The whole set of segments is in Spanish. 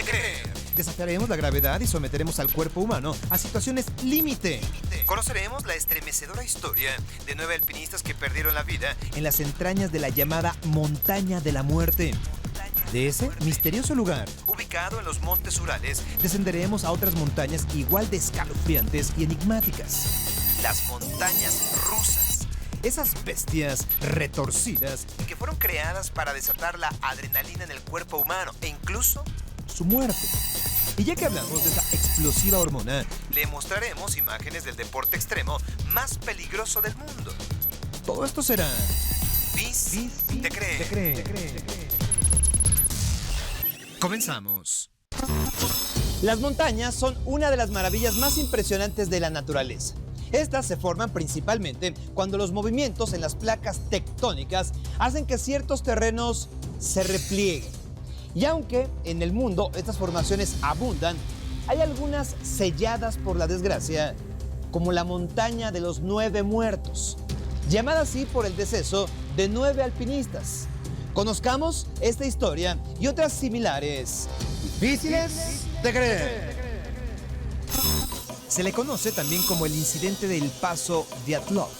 creer. Desafiaremos la gravedad y someteremos al cuerpo humano a situaciones límite. Conoceremos la estremecedora historia de 9 alpinistas que perdieron la vida en las entrañas de la llamada Montaña de la Muerte. De ese misterioso lugar, ubicado en los montes Urales, descenderemos a otras montañas igual de escalofriantes y enigmáticas. Las montañas rusas. Esas bestias retorcidas que fueron creadas para desatar la adrenalina en el cuerpo humano e incluso su muerte. Y ya que hablamos de esa explosiva hormona, le mostraremos imágenes del deporte extremo más peligroso del mundo. Todo esto será Difícil de creer. Comenzamos. Las montañas son una de las maravillas más impresionantes de la naturaleza. Estas se forman principalmente cuando los movimientos en las placas tectónicas hacen que ciertos terrenos se replieguen. Y aunque en el mundo estas formaciones abundan, hay algunas selladas por la desgracia, como la montaña de los 9 muertos, llamada así por el deceso de 9 alpinistas. Conozcamos esta historia y otras similares difíciles de creer. Se le conoce también como el incidente del Paso Dyatlov,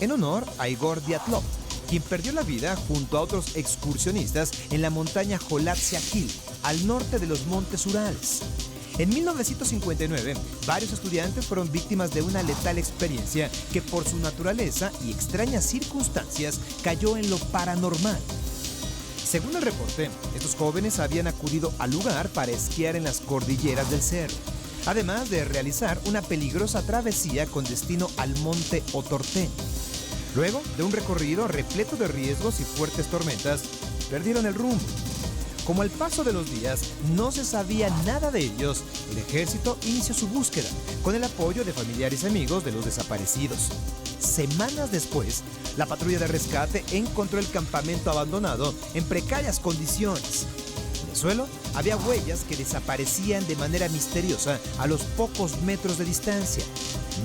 en honor a Igor Dyatlov, quien perdió la vida junto a otros excursionistas en la montaña Holatsia Hill, al norte de los montes Urales. En 1959, varios estudiantes fueron víctimas de una letal experiencia que por su naturaleza y extrañas circunstancias cayó en lo paranormal. Según el reporte, estos jóvenes habían acudido al lugar para esquiar en las cordilleras del cerro, además de realizar una peligrosa travesía con destino al monte Otorten. Luego de un recorrido repleto de riesgos y fuertes tormentas, perdieron el rumbo. Como al paso de los días no se sabía nada de ellos, el ejército inició su búsqueda con el apoyo de familiares y amigos de los desaparecidos. Semanas después, la patrulla de rescate encontró el campamento abandonado en precarias condiciones. En el suelo había huellas que desaparecían de manera misteriosa a los pocos metros de distancia.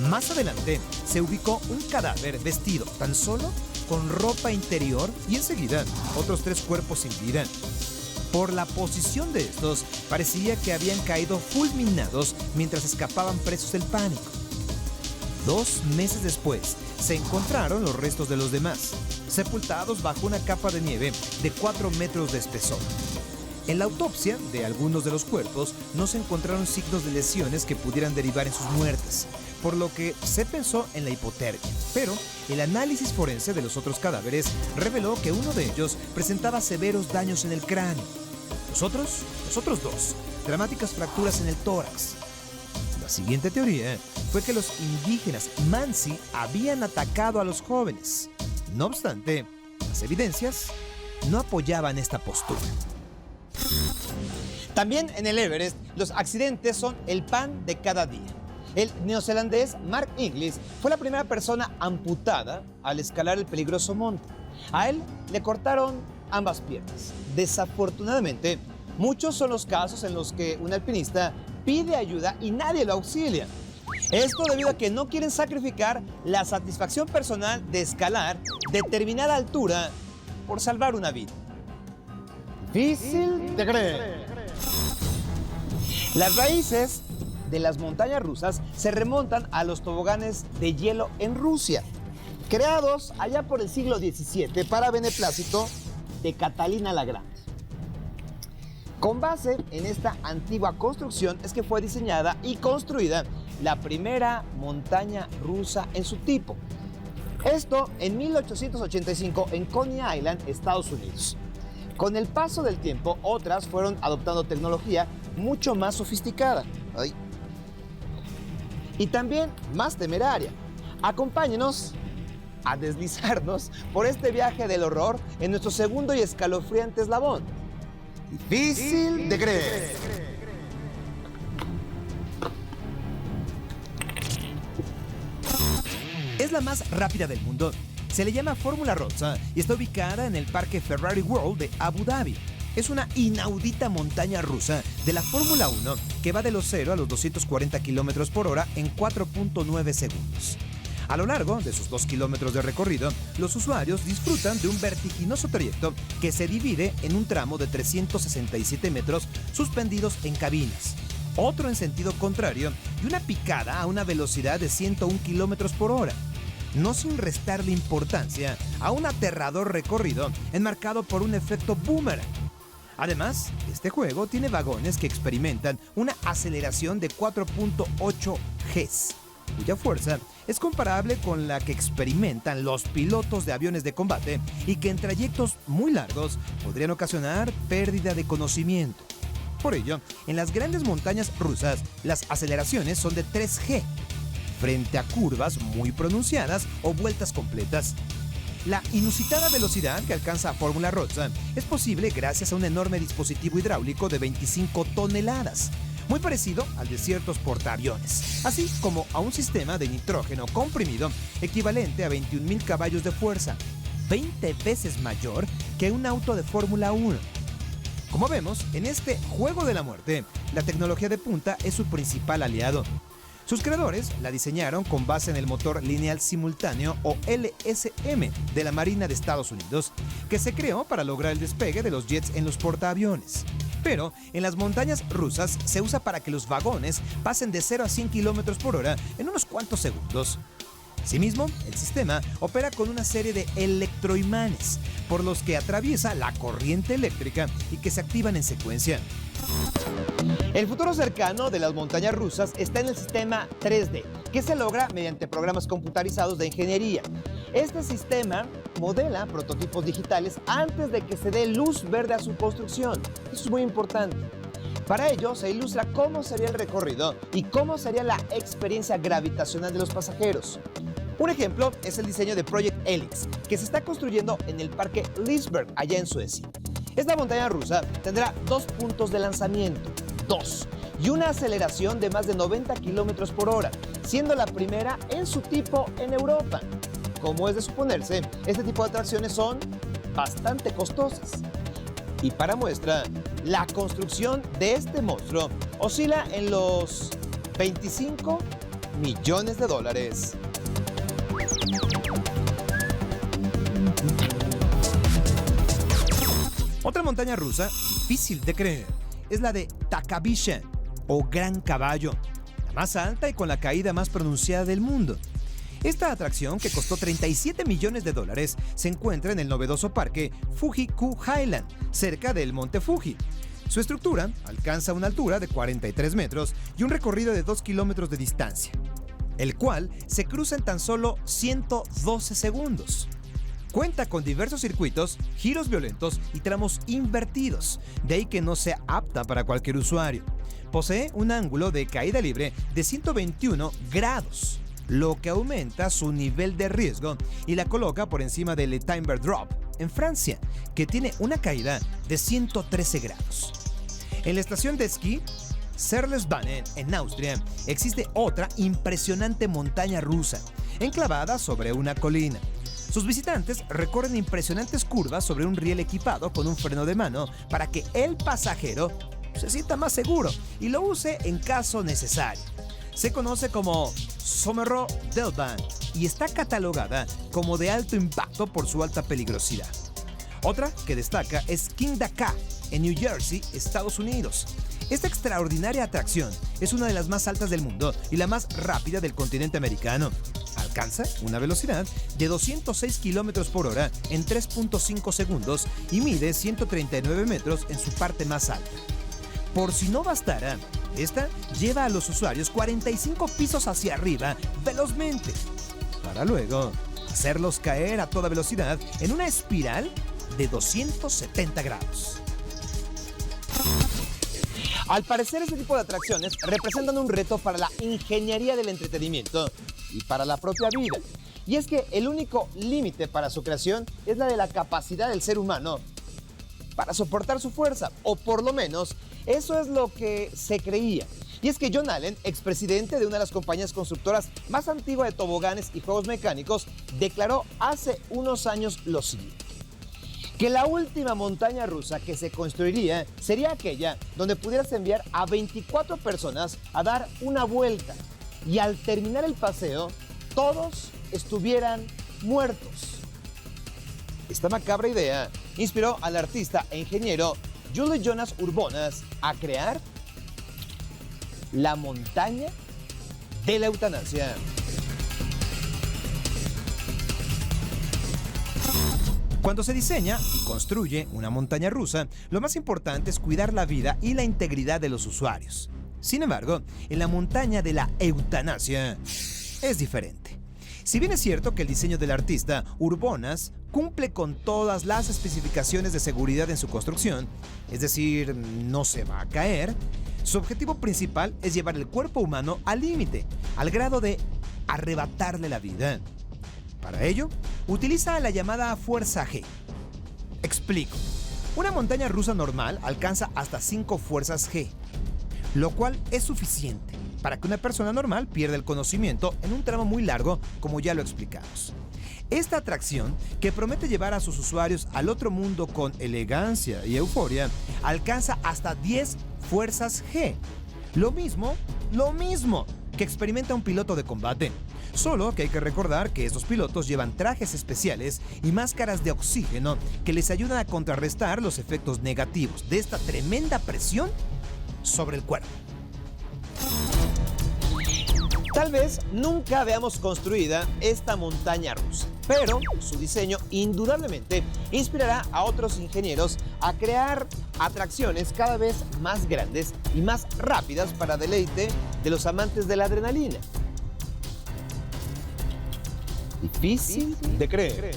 Más adelante se ubicó un cadáver vestido tan solo con ropa interior y enseguida otros 3 cuerpos sin vida. Por la posición de estos, parecía que habían caído fulminados mientras escapaban presos del pánico. 2 meses después, se encontraron los restos de los demás, sepultados bajo una capa de nieve de 4 metros de espesor. En la autopsia de algunos de los cuerpos no se encontraron signos de lesiones que pudieran derivar en sus muertes, por lo que se pensó en la hipotermia. Pero el análisis forense de los otros cadáveres reveló que uno de ellos presentaba severos daños en el cráneo. Los otros 2, dramáticas fracturas en el tórax. La siguiente teoría fue que los indígenas Mansi habían atacado a los jóvenes. No obstante, las evidencias no apoyaban esta postura. También en el Everest, los accidentes son el pan de cada día. El neozelandés Mark Inglis fue la primera persona amputada al escalar el peligroso monte. A él le cortaron ambas piernas. Desafortunadamente, muchos son los casos en los que un alpinista pide ayuda y nadie lo auxilia. Esto debido a que no quieren sacrificar la satisfacción personal de escalar determinada altura por salvar una vida. Difícil de creer. Las raíces de las montañas rusas se remontan a los toboganes de hielo en Rusia, creados allá por el siglo XVII para beneplácito de Catalina la Grande. Con base en esta antigua construcción es que fue diseñada y construida la primera montaña rusa en su tipo. Esto en 1885 en Coney Island, Estados Unidos. Con el paso del tiempo, otras fueron adoptando tecnología mucho más sofisticada. Y también más temeraria. Acompáñenos a deslizarnos por este viaje del horror en nuestro segundo y escalofriante eslabón. Difícil de creer. Es la más rápida del mundo. Se le llama Fórmula Rossa y está ubicada en el Parque Ferrari World de Abu Dhabi. Es una inaudita montaña rusa de la Fórmula 1 que va de los 0 a los 240 km/h en 4.9 segundos. A lo largo de sus 2 kilómetros de recorrido, los usuarios disfrutan de un vertiginoso trayecto que se divide en un tramo de 367 metros suspendidos en cabinas, otro en sentido contrario y una picada a una velocidad de 101 kilómetros por hora. No sin restarle importancia a un aterrador recorrido enmarcado por un efecto boomerang. Además, este juego tiene vagones que experimentan una aceleración de 4.8 Gs, cuya fuerza es comparable con la que experimentan los pilotos de aviones de combate y que en trayectos muy largos podrían ocasionar pérdida de conocimiento. Por ello, en las grandes montañas rusas, las aceleraciones son de 3G, frente a curvas muy pronunciadas o vueltas completas. La inusitada velocidad que alcanza Fórmula Rossa es posible gracias a un enorme dispositivo hidráulico de 25 toneladas, muy parecido al de ciertos portaaviones, así como a un sistema de nitrógeno comprimido equivalente a 21.000 caballos de fuerza, 20 veces mayor que un auto de Fórmula 1. Como vemos, en este juego de la muerte, la tecnología de punta es su principal aliado. Sus creadores la diseñaron con base en el motor lineal simultáneo o LSM de la Marina de Estados Unidos, que se creó para lograr el despegue de los jets en los portaaviones. Pero en las montañas rusas se usa para que los vagones pasen de 0 a 100 km por hora en unos cuantos segundos. Asimismo, el sistema opera con una serie de electroimanes, por los que atraviesa la corriente eléctrica y que se activan en secuencia. El futuro cercano de las montañas rusas está en el sistema 3D, que se logra mediante programas computarizados de ingeniería. Este sistema modela prototipos digitales antes de que se dé luz verde a su construcción. Eso es muy importante. Para ello se ilustra cómo sería el recorrido y cómo sería la experiencia gravitacional de los pasajeros. Un ejemplo es el diseño de Project Helix, que se está construyendo en el Parque Liseberg, allá en Suecia. Esta montaña rusa tendrá 2 puntos de lanzamiento, y una aceleración de más de 90 kilómetros por hora, siendo la primera en su tipo en Europa. Como es de suponerse, este tipo de atracciones son bastante costosas. Y para muestra, la construcción de este monstruo oscila en los 25 millones de dólares. Otra montaña rusa difícil de creer es la de Takavisha, o Gran Caballo, la más alta y con la caída más pronunciada del mundo. Esta atracción, que costó 37 millones de dólares, se encuentra en el novedoso parque Fuji-Q Highland, cerca del monte Fuji. Su estructura alcanza una altura de 43 metros y un recorrido de 2 kilómetros de distancia, el cual se cruza en tan solo 112 segundos. Cuenta con diversos circuitos, giros violentos y tramos invertidos, de ahí que no sea apta para cualquier usuario. Posee un ángulo de caída libre de 121 grados, lo que aumenta su nivel de riesgo y la coloca por encima del Le Timber Drop en Francia, que tiene una caída de 113 grados. En la estación de esquí Serlesbanen, en Austria, existe otra impresionante montaña rusa, enclavada sobre una colina. Sus visitantes recorren impresionantes curvas sobre un riel equipado con un freno de mano para que el pasajero se sienta más seguro y lo use en caso necesario. Se conoce como Sommerro-Delbahn y está catalogada como de alto impacto por su alta peligrosidad. Otra que destaca es King Dakar, en New Jersey, Estados Unidos. Esta extraordinaria atracción es una de las más altas del mundo y la más rápida del continente americano. Alcanza una velocidad de 206 kilómetros por hora en 3.5 segundos y mide 139 metros en su parte más alta. Por si no bastara, esta lleva a los usuarios 45 pisos hacia arriba velozmente, para luego hacerlos caer a toda velocidad en una espiral de 270 grados. Al parecer, este tipo de atracciones representan un reto para la ingeniería del entretenimiento y para la propia vida. Y es que el único límite para su creación es la de la capacidad del ser humano para soportar su fuerza, o por lo menos eso es lo que se creía. Y es que John Allen, expresidente de una de las compañías constructoras más antiguas de toboganes y juegos mecánicos, declaró hace unos años lo siguiente: que la última montaña rusa que se construiría sería aquella donde pudieras enviar a 24 personas a dar una vuelta y al terminar el paseo, todos estuvieran muertos. Esta macabra idea inspiró al artista e ingeniero Julie Jonas Urbonas a crear la montaña de la eutanasia. Cuando se diseña y construye una montaña rusa, lo más importante es cuidar la vida y la integridad de los usuarios. Sin embargo, en la montaña de la eutanasia es diferente. Si bien es cierto que el diseño del artista Urbonas cumple con todas las especificaciones de seguridad en su construcción, es decir, no se va a caer, su objetivo principal es llevar el cuerpo humano al límite, al grado de arrebatarle la vida. Para ello, utiliza la llamada fuerza G. Explico. Una montaña rusa normal alcanza hasta 5 fuerzas G, lo cual es suficiente para que una persona normal pierda el conocimiento en un tramo muy largo, como ya lo explicamos. Esta atracción, que promete llevar a sus usuarios al otro mundo con elegancia y euforia, alcanza hasta 10 fuerzas G. Lo mismo que experimenta un piloto de combate. Solo que hay que recordar que estos pilotos llevan trajes especiales y máscaras de oxígeno que les ayudan a contrarrestar los efectos negativos de esta tremenda presión sobre el cuerpo. Tal vez nunca veamos construida esta montaña rusa, pero su diseño indudablemente inspirará a otros ingenieros a crear atracciones cada vez más grandes y más rápidas para deleite de los amantes de la adrenalina. Difícil de creer.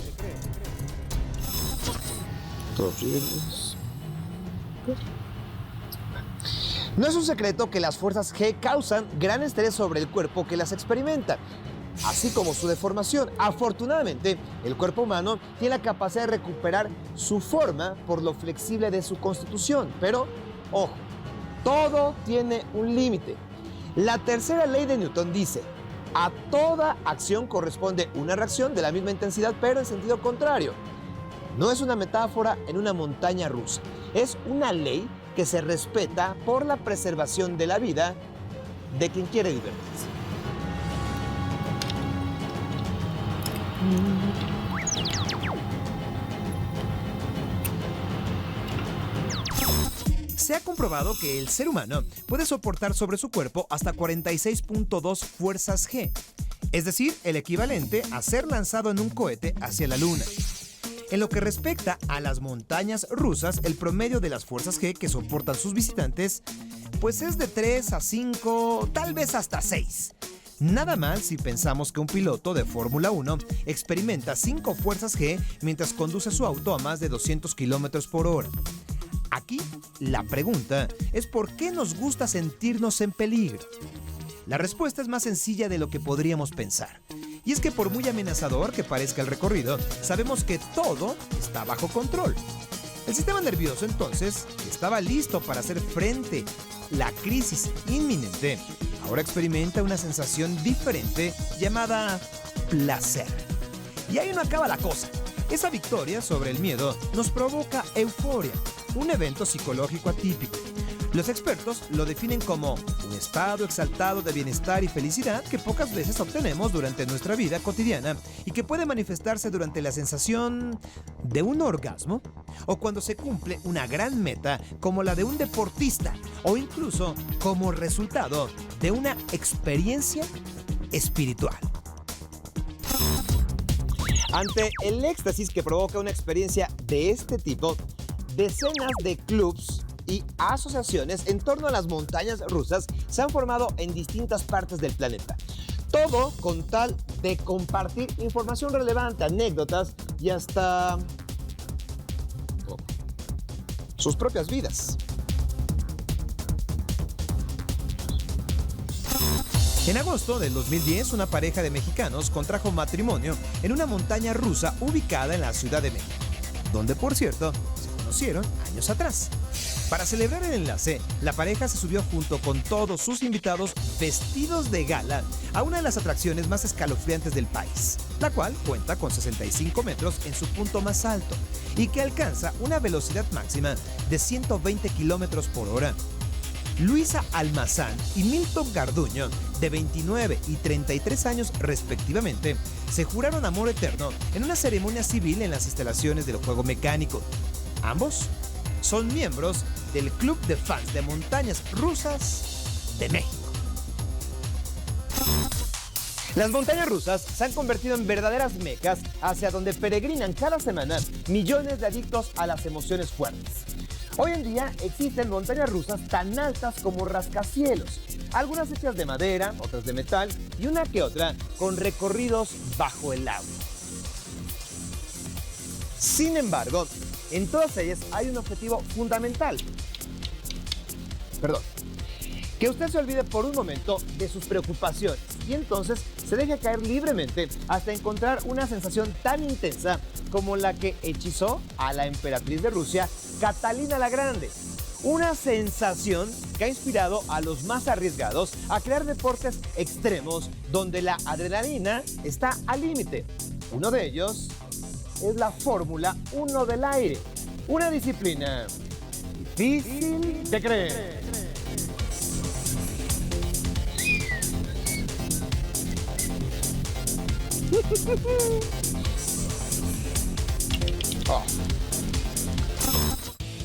No es un secreto que las fuerzas G causan gran estrés sobre el cuerpo que las experimenta, así como su deformación. Afortunadamente, el cuerpo humano tiene la capacidad de recuperar su forma por lo flexible de su constitución. Pero, ojo, todo tiene un límite. La tercera ley de Newton dice: a toda acción corresponde una reacción de la misma intensidad, pero en sentido contrario. No es una metáfora en una montaña rusa, es una ley que se respeta por la preservación de la vida de quien quiere divertirse. Se ha comprobado que el ser humano puede soportar sobre su cuerpo hasta 46.2 fuerzas G, es decir, el equivalente a ser lanzado en un cohete hacia la luna. En lo que respecta a las montañas rusas, el promedio de las fuerzas G que soportan sus visitantes, pues es de 3 a 5, tal vez hasta 6. Nada mal si pensamos que un piloto de Fórmula 1 experimenta 5 fuerzas G mientras conduce su auto a más de 200 kilómetros por hora. Aquí, la pregunta es ¿por qué nos gusta sentirnos en peligro? La respuesta es más sencilla de lo que podríamos pensar. Y es que por muy amenazador que parezca el recorrido, sabemos que todo está bajo control. El sistema nervioso, entonces, estaba listo para hacer frente a la crisis inminente. Ahora experimenta una sensación diferente llamada placer. Y ahí no acaba la cosa. Esa victoria sobre el miedo nos provoca euforia, un evento psicológico atípico. Los expertos lo definen como un estado exaltado de bienestar y felicidad que pocas veces obtenemos durante nuestra vida cotidiana y que puede manifestarse durante la sensación de un orgasmo o cuando se cumple una gran meta como la de un deportista o incluso como resultado de una experiencia espiritual. Ante el éxtasis que provoca una experiencia de este tipo, decenas de clubs y asociaciones en torno a las montañas rusas se han formado en distintas partes del planeta. Todo con tal de compartir información relevante, anécdotas y hasta sus propias vidas. En agosto del 2010, una pareja de mexicanos contrajo matrimonio en una montaña rusa ubicada en la Ciudad de México, donde, por cierto, se conocieron años atrás. Para celebrar el enlace, la pareja se subió junto con todos sus invitados vestidos de gala a una de las atracciones más escalofriantes del país, la cual cuenta con 65 metros en su punto más alto y que alcanza una velocidad máxima de 120 kilómetros por hora. Luisa Almazán y Milton Garduño, de 29 y 33 años respectivamente, se juraron amor eterno en una ceremonia civil en las instalaciones del juego mecánico. Ambos son miembros del Club de Fans de Montañas Rusas de México. Las montañas rusas se han convertido en verdaderas mecas hacia donde peregrinan cada semana millones de adictos a las emociones fuertes. Hoy en día existen montañas rusas tan altas como rascacielos, algunas hechas de madera, otras de metal y una que otra con recorridos bajo el agua. Sin embargo, en todas ellas hay un objetivo fundamental. Que usted se olvide por un momento de sus preocupaciones y entonces se deje caer libremente hasta encontrar una sensación tan intensa como la que hechizó a la emperatriz de Rusia, Catalina la Grande. Una sensación que ha inspirado a los más arriesgados a crear deportes extremos donde la adrenalina está al límite. Uno de ellos es la Fórmula 1 del aire, una disciplina difícil de creer.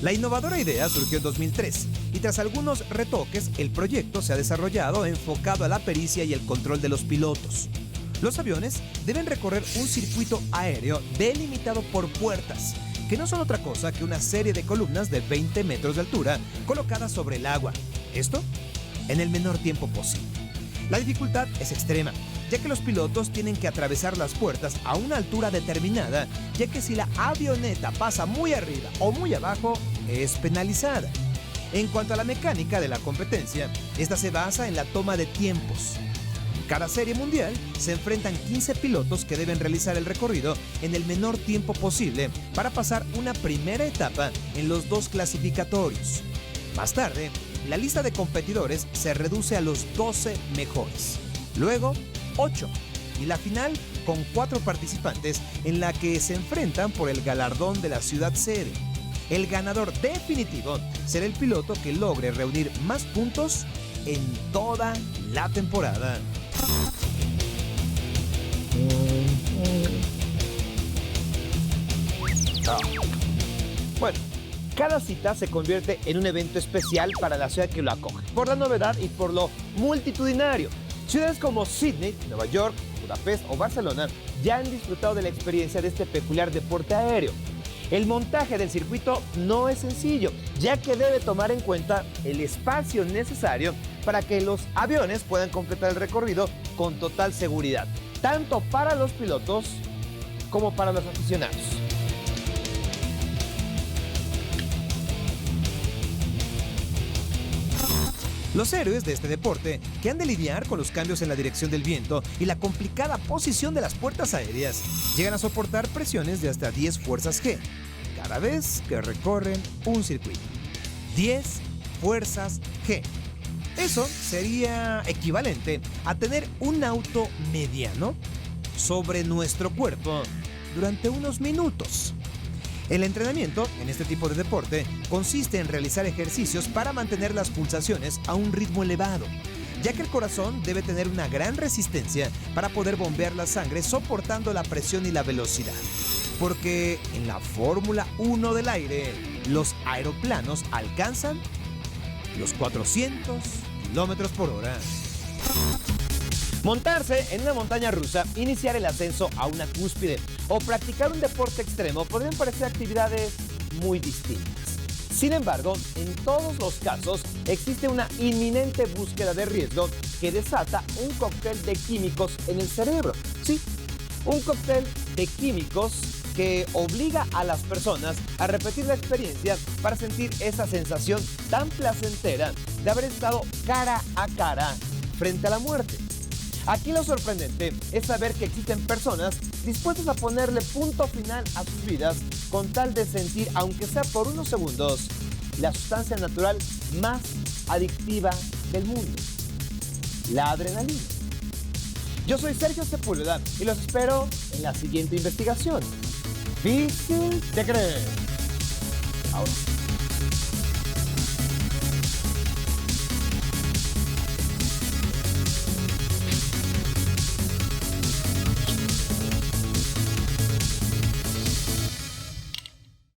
La innovadora idea surgió en 2003 y tras algunos retoques el proyecto se ha desarrollado enfocado a la pericia y el control de los pilotos. Los aviones deben recorrer un circuito aéreo delimitado por puertas, que no son otra cosa que una serie de columnas de 20 metros de altura colocadas sobre el agua. Esto en el menor tiempo posible. La dificultad es extrema, ya que los pilotos tienen que atravesar las puertas a una altura determinada, ya que si la avioneta pasa muy arriba o muy abajo, es penalizada. En cuanto a la mecánica de la competencia, esta se basa en la toma de tiempos. En cada serie mundial se enfrentan 15 pilotos que deben realizar el recorrido en el menor tiempo posible para pasar una primera etapa en los dos clasificatorios. Más tarde, la lista de competidores se reduce a los 12 mejores. Luego, 8 y la final con 4 participantes en la que se enfrentan por el galardón de la ciudad sede. El ganador definitivo será el piloto que logre reunir más puntos en toda la temporada. Bueno, cada cita se convierte en un evento especial para la ciudad que lo acoge, por la novedad y por lo multitudinario. Ciudades como Sydney, Nueva York, Budapest o Barcelona ya han disfrutado de la experiencia de este peculiar deporte aéreo. El montaje del circuito no es sencillo, ya que debe tomar en cuenta el espacio necesario para que los aviones puedan completar el recorrido con total seguridad, tanto para los pilotos como para los aficionados. Los héroes de este deporte, que han de lidiar con los cambios en la dirección del viento y la complicada posición de las puertas aéreas, llegan a soportar presiones de hasta 10 fuerzas G cada vez que recorren un circuito. 10 fuerzas G. Eso sería equivalente a tener un auto mediano sobre nuestro cuerpo durante unos minutos. El entrenamiento en este tipo de deporte consiste en realizar ejercicios para mantener las pulsaciones a un ritmo elevado, ya que el corazón debe tener una gran resistencia para poder bombear la sangre soportando la presión y la velocidad. Porque en la Fórmula 1 del aire, los aeroplanos alcanzan los 400 kilómetros por hora. Montarse en una montaña rusa, iniciar el ascenso a una cúspide o practicar un deporte extremo podrían parecer actividades muy distintas. Sin embargo, en todos los casos existe una inminente búsqueda de riesgo que desata un cóctel de químicos en el cerebro. Sí, un cóctel de químicos que obliga a las personas a repetir la experiencia para sentir esa sensación tan placentera de haber estado cara a cara frente a la muerte. Aquí lo sorprendente es saber que existen personas dispuestas a ponerle punto final a sus vidas con tal de sentir, aunque sea por unos segundos, la sustancia natural más adictiva del mundo, la adrenalina. Yo soy Sergio Sepúlveda y los espero en la siguiente investigación. Difícil de creer. Ahora.